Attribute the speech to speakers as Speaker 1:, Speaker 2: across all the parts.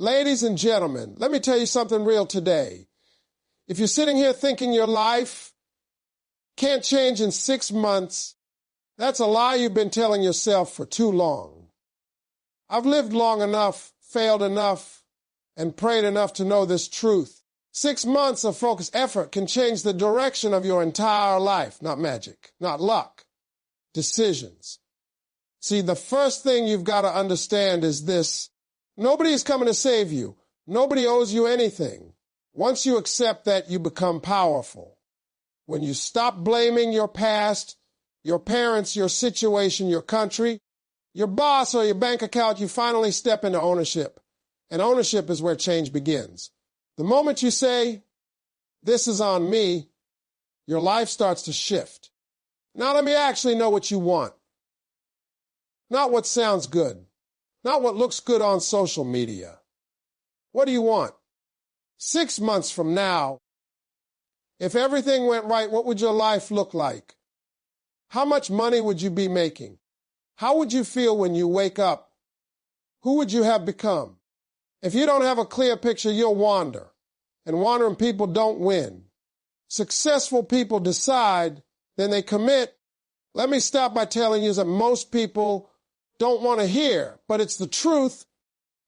Speaker 1: Ladies and gentlemen, let me tell you something real today. If you're sitting here thinking your life can't change in 6 months, that's a lie you've been telling yourself for too long. I've lived long enough, failed enough, and prayed enough to know this truth. 6 months of focused effort can change the direction of your entire life. Not magic, not luck, decisions. See, the first thing you've got to understand is this. Nobody is coming to save you. Nobody owes you anything. Once you accept that, you become powerful. When you stop blaming your past, your parents, your situation, your country, your boss, or your bank account, you finally step into ownership. And ownership is where change begins. The moment you say, this is on me, your life starts to shift. Now let me actually know what you want. Not what sounds good. Not what looks good on social media. What do you want? 6 months from now, if everything went right, what would your life look like? How much money would you be making? How would you feel when you wake up? Who would you have become? If you don't have a clear picture, you'll wander. And wandering people don't win. Successful people decide, then they commit. Let me start by telling you that most people don't want to hear, but it's the truth,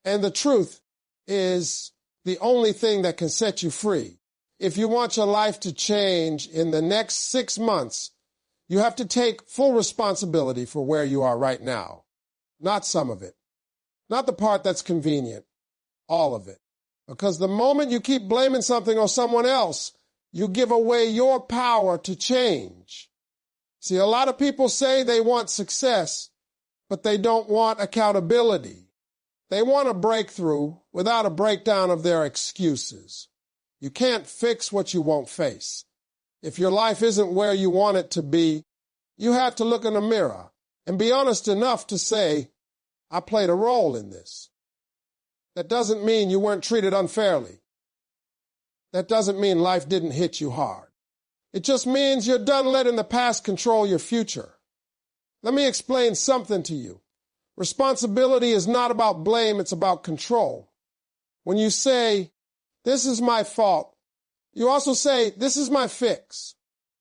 Speaker 1: and the truth is the only thing that can set you free. If you want your life to change in the next 6 months, you have to take full responsibility for where you are right now. Not some of it. Not the part that's convenient. All of it. Because the moment you keep blaming something or someone else, you give away your power to change. See, a lot of people say they want success, but they don't want accountability. They want a breakthrough without a breakdown of their excuses. You can't fix what you won't face. If your life isn't where you want it to be, you have to look in the mirror and be honest enough to say, I played a role in this. That doesn't mean you weren't treated unfairly. That doesn't mean life didn't hit you hard. It just means you're done letting the past control your future. Let me explain something to you. Responsibility is not about blame, it's about control. When you say, this is my fault, you also say, this is my fix.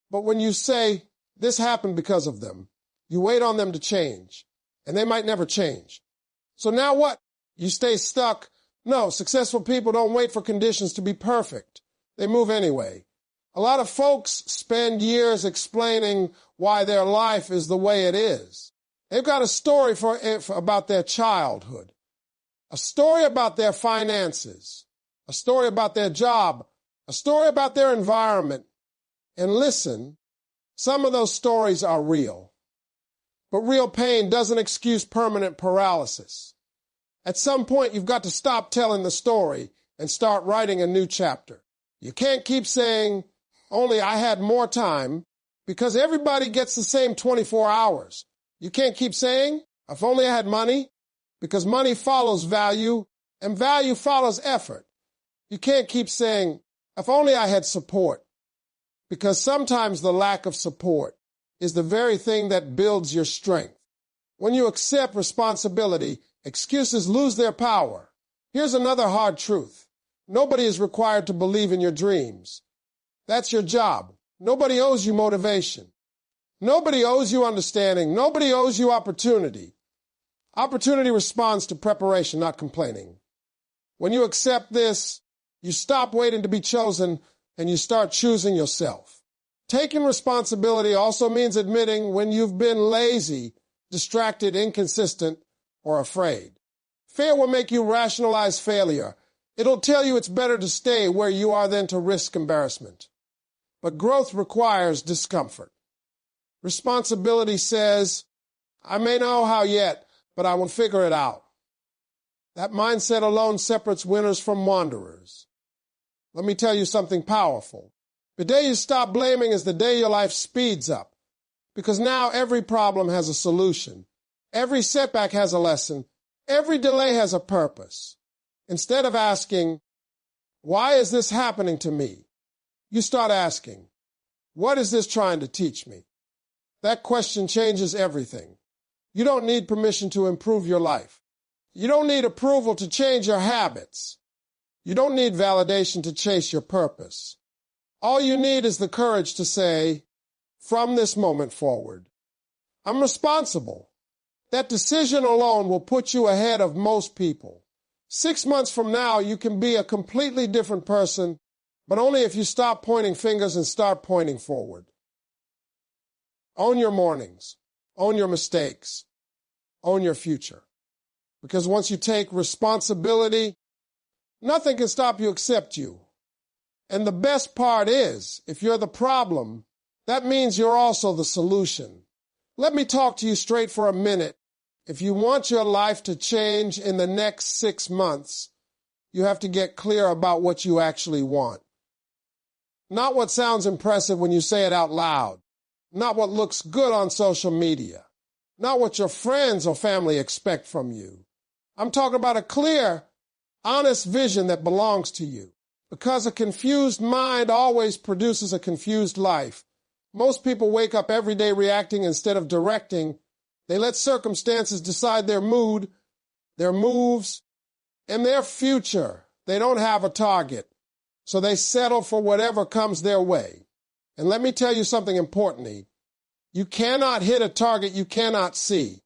Speaker 1: But when you say, this happened because of them, you wait on them to change, and they might never change. So now what? You stay stuck? No, successful people don't wait for conditions to be perfect. They move anyway. A lot of folks spend years explaining why their life is the way it is. They've got a story about their childhood, a story about their finances, a story about their job, a story about their environment. And listen, some of those stories are real. But real pain doesn't excuse permanent paralysis. At some point, you've got to stop telling the story and start writing a new chapter. You can't keep saying, only I had more time, because everybody gets the same 24 hours. You can't keep saying, if only I had money, because money follows value, and value follows effort. You can't keep saying, if only I had support, because sometimes the lack of support is the very thing that builds your strength. When you accept responsibility, excuses lose their power. Here's another hard truth. Nobody is required to believe in your dreams. That's your job. Nobody owes you motivation. Nobody owes you understanding. Nobody owes you opportunity. Opportunity responds to preparation, not complaining. When you accept this, you stop waiting to be chosen and you start choosing yourself. Taking responsibility also means admitting when you've been lazy, distracted, inconsistent, or afraid. Fear will make you rationalize failure. It'll tell you it's better to stay where you are than to risk embarrassment. But growth requires discomfort. Responsibility says, I may know how yet, but I will figure it out. That mindset alone separates winners from wanderers. Let me tell you something powerful. The day you stop blaming is the day your life speeds up, because now every problem has a solution. Every setback has a lesson. Every delay has a purpose. Instead of asking, why is this happening to me? You start asking, what is this trying to teach me? That question changes everything. You don't need permission to improve your life. You don't need approval to change your habits. You don't need validation to chase your purpose. All you need is the courage to say, from this moment forward, I'm responsible. That decision alone will put you ahead of most people. 6 months from now, you can be a completely different person, but only if you stop pointing fingers and start pointing forward. Own your mornings. Own your mistakes. Own your future. Because once you take responsibility, nothing can stop you except you. And the best part is, if you're the problem, that means you're also the solution. Let me talk to you straight for a minute. If you want your life to change in the next 6 months, you have to get clear about what you actually want. Not what sounds impressive when you say it out loud. Not what looks good on social media. Not what your friends or family expect from you. I'm talking about a clear, honest vision that belongs to you. Because a confused mind always produces a confused life. Most people wake up every day reacting instead of directing. They let circumstances decide their mood, their moves, and their future. They don't have a target, so they settle for whatever comes their way. And let me tell you something importantly. You cannot hit a target you cannot see.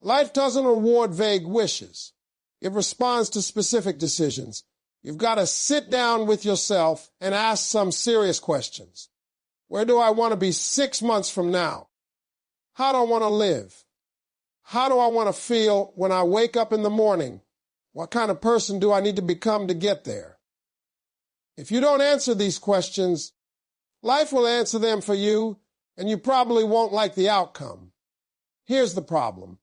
Speaker 1: Life doesn't reward vague wishes. It responds to specific decisions. You've got to sit down with yourself and ask some serious questions. Where do I want to be 6 months from now? How do I want to live? How do I want to feel when I wake up in the morning? What kind of person do I need to become to get there? If you don't answer these questions, life will answer them for you, and you probably won't like the outcome. Here's the problem.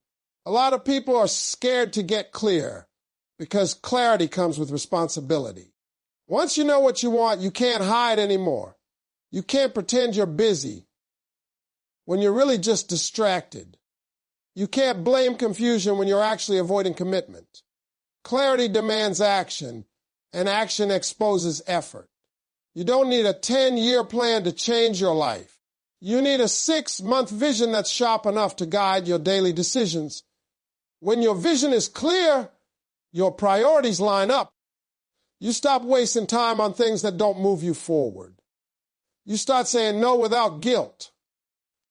Speaker 1: A lot of people are scared to get clear because clarity comes with responsibility. Once you know what you want, you can't hide anymore. You can't pretend you're busy when you're really just distracted. You can't blame confusion when you're actually avoiding commitment. Clarity demands action, and action exposes effort. You don't need a 10-year plan to change your life. You need a 6-month vision that's sharp enough to guide your daily decisions. When your vision is clear, your priorities line up. You stop wasting time on things that don't move you forward. You start saying no without guilt.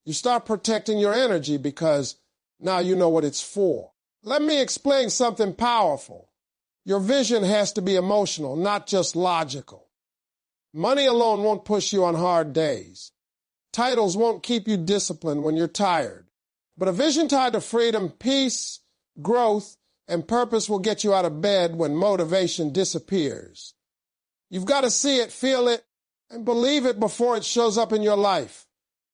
Speaker 1: You start protecting your energy because now you know what it's for. Let me explain something powerful. Your vision has to be emotional, not just logical. Money alone won't push you on hard days. Titles won't keep you disciplined when you're tired. But a vision tied to freedom, peace, growth, and purpose will get you out of bed when motivation disappears. You've got to see it, feel it, and believe it before it shows up in your life.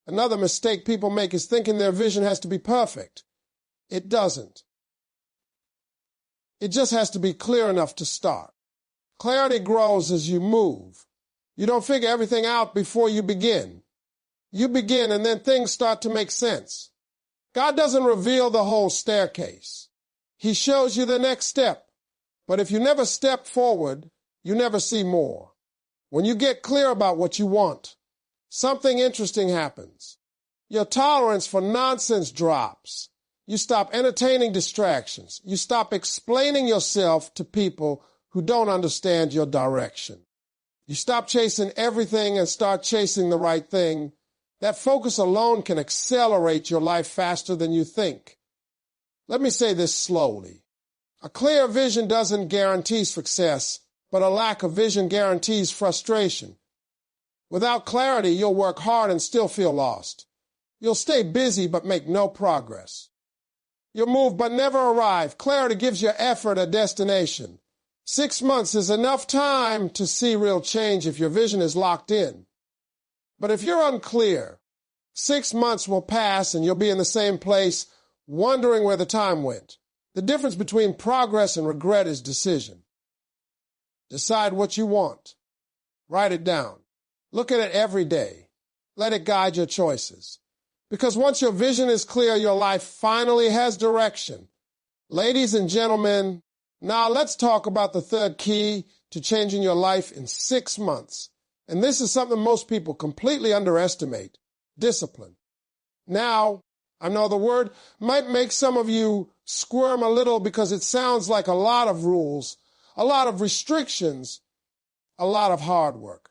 Speaker 1: Another mistake people make is thinking their vision has to be perfect. It doesn't. It just has to be clear enough to start. Clarity grows as you move. You don't figure everything out before you begin. You begin and then things start to make sense. God doesn't reveal the whole staircase. He shows you the next step. But if you never step forward, you never see more. When you get clear about what you want, something interesting happens. Your tolerance for nonsense drops. You stop entertaining distractions. You stop explaining yourself to people who don't understand your direction. You stop chasing everything and start chasing the right thing. That focus alone can accelerate your life faster than you think. Let me say this slowly. A clear vision doesn't guarantee success, but a lack of vision guarantees frustration. Without clarity, you'll work hard and still feel lost. You'll stay busy but make no progress. You'll move but never arrive. Clarity gives your effort a destination. 6 months is enough time to see real change if your vision is locked in. But if you're unclear, 6 months will pass and you'll be in the same place, wondering where the time went. The difference between progress and regret is decision. Decide what you want. Write it down. Look at it every day. Let it guide your choices. Because once your vision is clear, your life finally has direction. Ladies and gentlemen, now let's talk about the third key to changing your life in 6 months. And this is something most people completely underestimate: discipline. Now, I know the word might make some of you squirm a little because it sounds like a lot of rules, a lot of restrictions, a lot of hard work.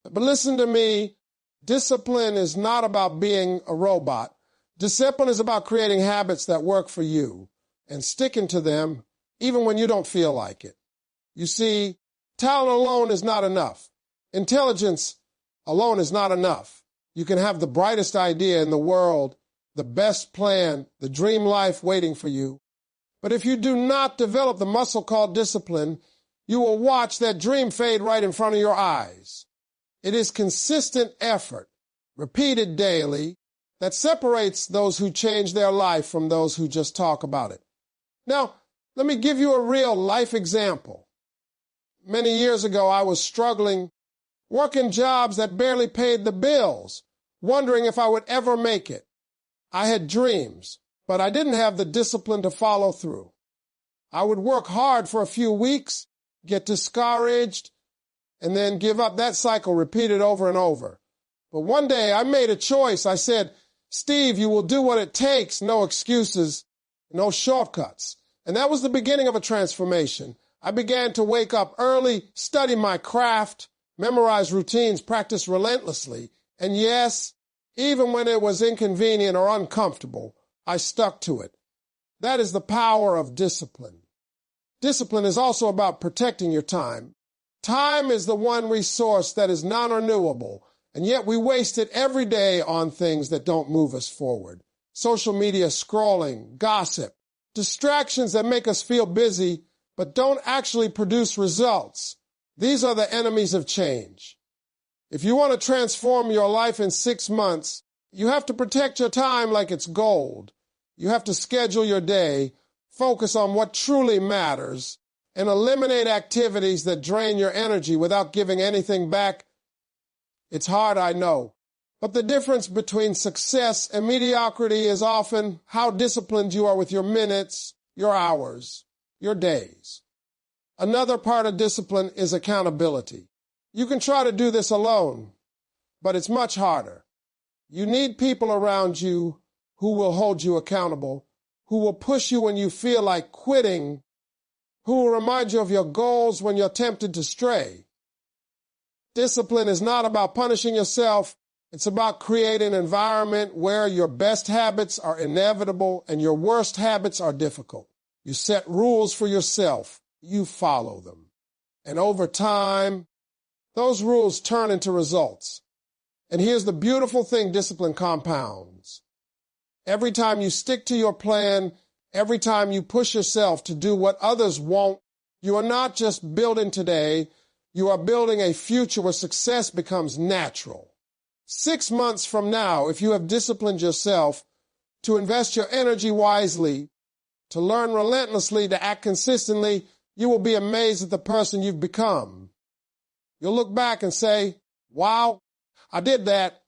Speaker 1: But listen to me, discipline is not about being a robot. Discipline is about creating habits that work for you and sticking to them even when you don't feel like it. You see, talent alone is not enough. Intelligence alone is not enough. You can have the brightest idea in the world, the best plan, the dream life waiting for you. But if you do not develop the muscle called discipline, you will watch that dream fade right in front of your eyes. It is consistent effort, repeated daily, that separates those who change their life from those who just talk about it. Now, let me give you a real life example. Many years ago, I was struggling, working jobs that barely paid the bills, wondering if I would ever make it. I had dreams, but I didn't have the discipline to follow through. I would work hard for a few weeks, get discouraged, and then give up. That cycle repeated over and over. But one day I made a choice. I said, Steve, you will do what it takes, no excuses, no shortcuts. And that was the beginning of a transformation. I began to wake up early, study my craft, memorize routines, practice relentlessly. And yes, even when it was inconvenient or uncomfortable, I stuck to it. That is the power of discipline. Discipline is also about protecting your time. Time is the one resource that is non-renewable, and yet we waste it every day on things that don't move us forward. Social media scrolling, gossip, distractions that make us feel busy but don't actually produce results. These are the enemies of change. If you want to transform your life in 6 months, you have to protect your time like it's gold. You have to schedule your day, focus on what truly matters, and eliminate activities that drain your energy without giving anything back. It's hard, I know. But the difference between success and mediocrity is often how disciplined you are with your minutes, your hours, your days. Another part of discipline is accountability. You can try to do this alone, but it's much harder. You need people around you who will hold you accountable, who will push you when you feel like quitting, who will remind you of your goals when you're tempted to stray. Discipline is not about punishing yourself. It's about creating an environment where your best habits are inevitable and your worst habits are difficult. You set rules for yourself. You follow them. And over time, those rules turn into results. And here's the beautiful thing discipline compounds. Every time you stick to your plan, every time you push yourself to do what others won't, you are not just building today, you are building a future where success becomes natural. 6 months from now, if you have disciplined yourself to invest your energy wisely, to learn relentlessly, to act consistently, you will be amazed at the person you've become. You'll look back and say, wow, I did that.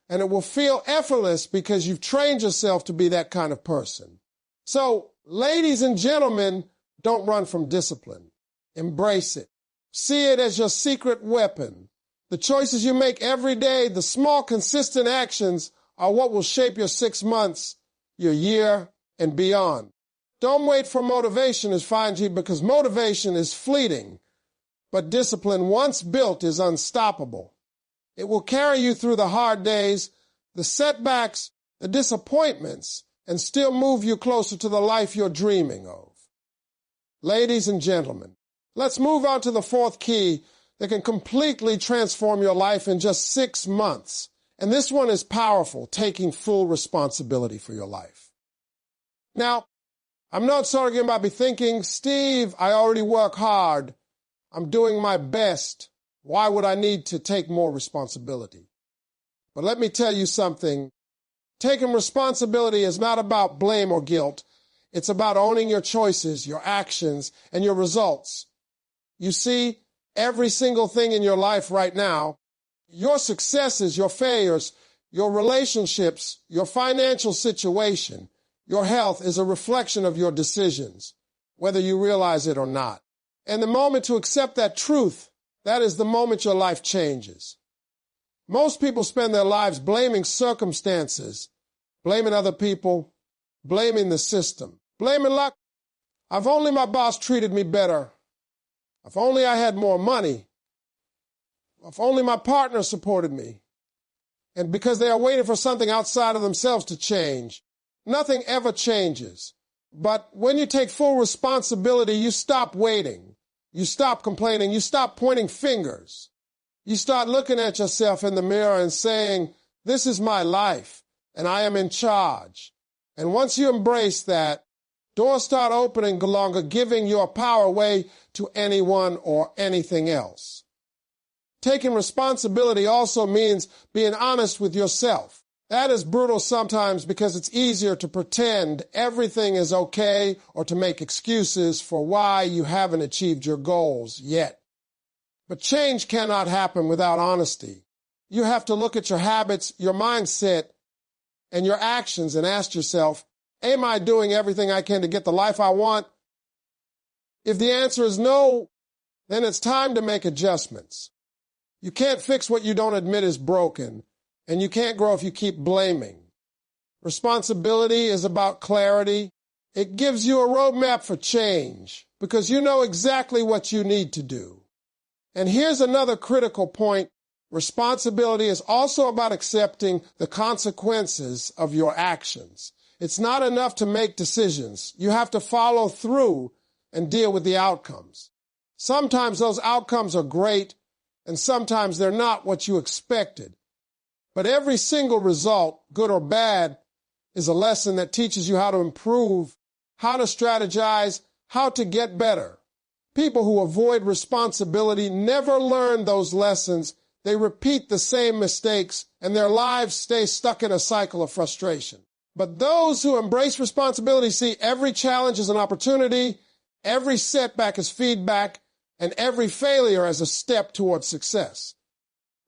Speaker 1: And it will feel effortless because you've trained yourself to be that kind of person. So, ladies and gentlemen, don't run from discipline. Embrace it. See it as your secret weapon. The choices you make every day, the small, consistent actions are what will shape your 6 months, your year, and beyond. Don't wait for motivation to find you because motivation is fleeting. But discipline, once built, is unstoppable. It will carry you through the hard days, the setbacks, the disappointments, and still move you closer to the life you're dreaming of. Ladies and gentlemen, let's move on to the 4th key that can completely transform your life in just 6 months. And this one is powerful, taking full responsibility for your life. Now, I'm not sorry you might be thinking, Steve, I already work hard. I'm doing my best. Why would I need to take more responsibility? But let me tell you something. Taking responsibility is not about blame or guilt. It's about owning your choices, your actions, and your results. You see, every single thing in your life right now, your successes, your failures, your relationships, your financial situation, your health is a reflection of your decisions, whether you realize it or not. And the moment to accept that truth, that is the moment your life changes. Most people spend their lives blaming circumstances, blaming other people, blaming the system, blaming luck. If only my boss treated me better. If only I had more money. If only my partner supported me. And because they are waiting for something outside of themselves to change. Nothing ever changes. But when you take full responsibility, you stop waiting. You stop complaining. You stop pointing fingers. You start looking at yourself in the mirror and saying, this is my life, and I am in charge. And once you embrace that, doors start opening, no longer giving your power away to anyone or anything else. Taking responsibility also means being honest with yourself. That is brutal sometimes because it's easier to pretend everything is okay or to make excuses for why you haven't achieved your goals yet. But change cannot happen without honesty. You have to look at your habits, your mindset, and your actions and ask yourself, am I doing everything I can to get the life I want? If the answer is no, then it's time to make adjustments. You can't fix what you don't admit is broken, and you can't grow if you keep blaming. Responsibility is about clarity. It gives you a roadmap for change because you know exactly what you need to do. And here's another critical point. Responsibility is also about accepting the consequences of your actions. It's not enough to make decisions. You have to follow through and deal with the outcomes. Sometimes those outcomes are great, and sometimes they're not what you expected. But every single result, good or bad, is a lesson that teaches you how to improve, how to strategize, how to get better. People who avoid responsibility never learn those lessons. They repeat the same mistakes, and their lives stay stuck in a cycle of frustration. But those who embrace responsibility see every challenge as an opportunity, every setback as feedback, and every failure as a step towards success.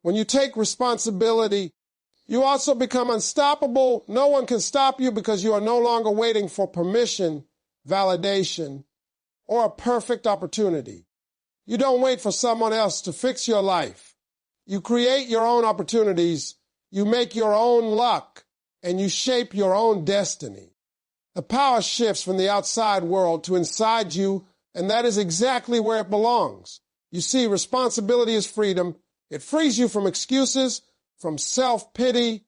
Speaker 1: When you take responsibility, you also become unstoppable. No one can stop you because you are no longer waiting for permission, validation, or a perfect opportunity. You don't wait for someone else to fix your life. You create your own opportunities, you make your own luck, and you shape your own destiny. The power shifts from the outside world to inside you, and that is exactly where it belongs. You see, responsibility is freedom. It frees you from excuses, from self-pity,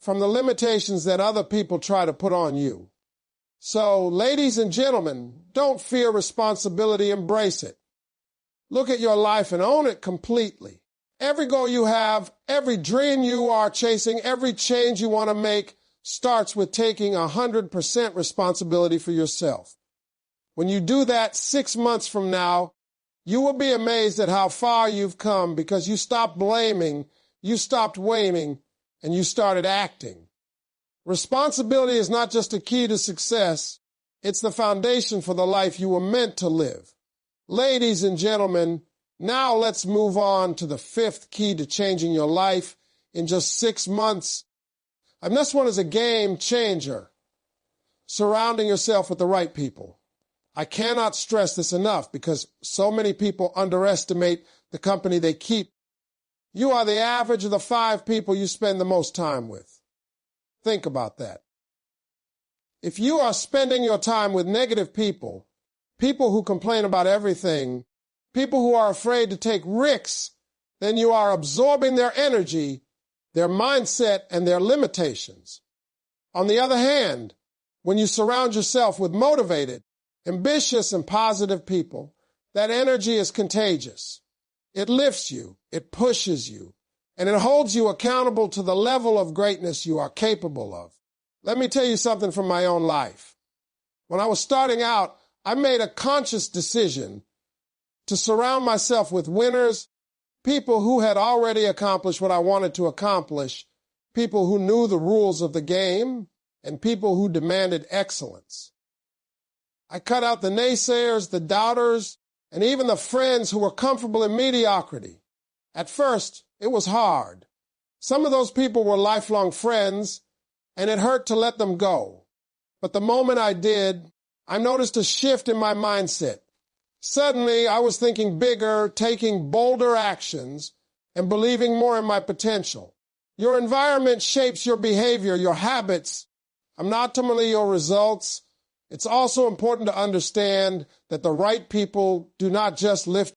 Speaker 1: from the limitations that other people try to put on you. So, ladies and gentlemen, don't fear responsibility, embrace it. Look at your life and own it completely. Every goal you have, every dream you are chasing, every change you want to make starts with taking 100% responsibility for yourself. When you do that 6 months from now, you will be amazed at how far you've come because you stopped blaming, you stopped waiting, and you started acting. Responsibility is not just a key to success, it's the foundation for the life you were meant to live. Ladies and gentlemen, now let's move on to the 5th key to changing your life in just 6 months. And this one is a game changer. Surrounding yourself with the right people. I cannot stress this enough because so many people underestimate the company they keep. You are the average of the 5 people you spend the most time with. Think about that. If you are spending your time with negative people, people who complain about everything, people who are afraid to take risks, then you are absorbing their energy, their mindset, and their limitations. On the other hand, when you surround yourself with motivated, ambitious, and positive people, that energy is contagious. It lifts you, it pushes you, and it holds you accountable to the level of greatness you are capable of. Let me tell you something from my own life. When I was starting out, I made a conscious decision to surround myself with winners, people who had already accomplished what I wanted to accomplish, people who knew the rules of the game, and people who demanded excellence. I cut out the naysayers, the doubters, and even the friends who were comfortable in mediocrity. At first, it was hard. Some of those people were lifelong friends, and it hurt to let them go. But the moment I did, I noticed a shift in my mindset. Suddenly, I was thinking bigger, taking bolder actions, and believing more in my potential. Your environment shapes your behavior, your habits, ultimately your results. It's also important to understand that the right people do not just lift